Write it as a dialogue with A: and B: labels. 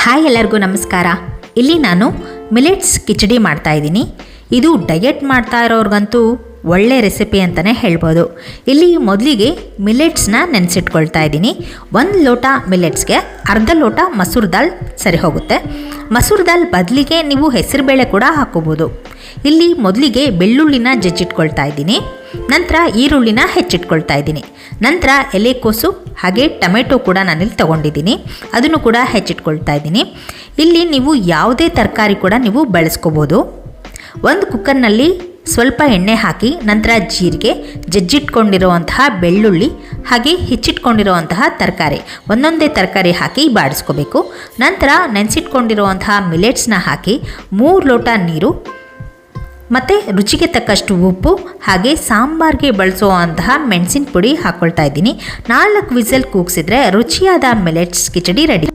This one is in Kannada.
A: ಹಾಯ್ ಎಲ್ಲರಿಗೂ ನಮಸ್ಕಾರ. ಇಲ್ಲಿ ನಾನು ಮಿಲೆಟ್ಸ್ ಕಿಚಡಿ ಮಾಡ್ತಾಯಿದ್ದೀನಿ. ಇದು ಡಯಟ್ ಮಾಡ್ತಾ ಇರೋರ್ಗಂತೂ ಒಳ್ಳೆ ರೆಸಿಪಿ ಅಂತಲೇ ಹೇಳ್ಬೋದು. ಇಲ್ಲಿ ಮೊದಲಿಗೆ ಮಿಲೆಟ್ಸ್ನ ನೆನೆಸಿಟ್ಕೊಳ್ತಾ ಇದ್ದೀನಿ. 1 ಲೋಟ ಮಿಲೆಟ್ಸ್ಗೆ ಅರ್ಧ ಲೋಟ ಮಸೂರ್ ದಾಲ್ ಸರಿ ಹೋಗುತ್ತೆ. ಮಸೂರ್ ದಾಲ್ ಬದಲಿಗೆ ನೀವು ಹೆಸರುಬೇಳೆ ಕೂಡ ಹಾಕೋಬೋದು. ಇಲ್ಲಿ ಮೊದಲಿಗೆ ಬೆಳ್ಳುಳ್ಳಿನ ಜಜ್ಜಿಟ್ಕೊಳ್ತಾ ಇದ್ದೀನಿ. ನಂತರ ಈರುಳ್ಳಿನ ಹೆಚ್ಚಿಟ್ಕೊಳ್ತಾ ಇದ್ದೀನಿ. ನಂತರ ಎಲೆಕೋಸು ಹಾಗೆ ಟೊಮೆಟೊ ಕೂಡ ನಾನಿಲ್ಲಿ ತೊಗೊಂಡಿದ್ದೀನಿ, ಅದನ್ನು ಕೂಡ ಹೆಚ್ಚಿಟ್ಕೊಳ್ತಾ ಇದ್ದೀನಿ. ಇಲ್ಲಿ ನೀವು ಯಾವುದೇ ತರಕಾರಿ ಕೂಡ ನೀವು ಬಳಸ್ಕೋಬೋದು. ಒಂದು ಕುಕ್ಕರ್ನಲ್ಲಿ ಸ್ವಲ್ಪ ಎಣ್ಣೆ ಹಾಕಿ ನಂತರ ಜೀರಿಗೆ, ಜಜ್ಜಿಟ್ಕೊಂಡಿರುವಂತಹ ಬೆಳ್ಳುಳ್ಳಿ ಹಾಗೆ ಹೆಚ್ಚಿಟ್ಕೊಂಡಿರುವಂತಹ ತರಕಾರಿ ಒಂದೊಂದೇ ತರಕಾರಿ ಹಾಕಿ ಬಾಡಿಸ್ಕೋಬೇಕು. ನಂತರ ನೆನೆಸಿಟ್ಕೊಂಡಿರುವಂತಹ ಮಿಲೆಟ್ಸ್ನ ಹಾಕಿ 3 ಲೋಟ ನೀರು ಮತ್ತು ರುಚಿಗೆ ತಕ್ಕಷ್ಟು ಉಪ್ಪು ಹಾಗೆ ಸಾಂಬಾರಿಗೆ ಬಳಸುವಂತಹ ಮೆಣಸಿನ ಪುಡಿ ಹಾಕ್ಕೊಳ್ತಾ ಇದ್ದೀನಿ. 4 ವಿಸಲ್ ಕೂಗಿಸಿದ್ರೆ ರುಚಿಯಾದ ಮಿಲೆಟ್ಸ್ ಕಿಚಡಿ ರೆಡಿ.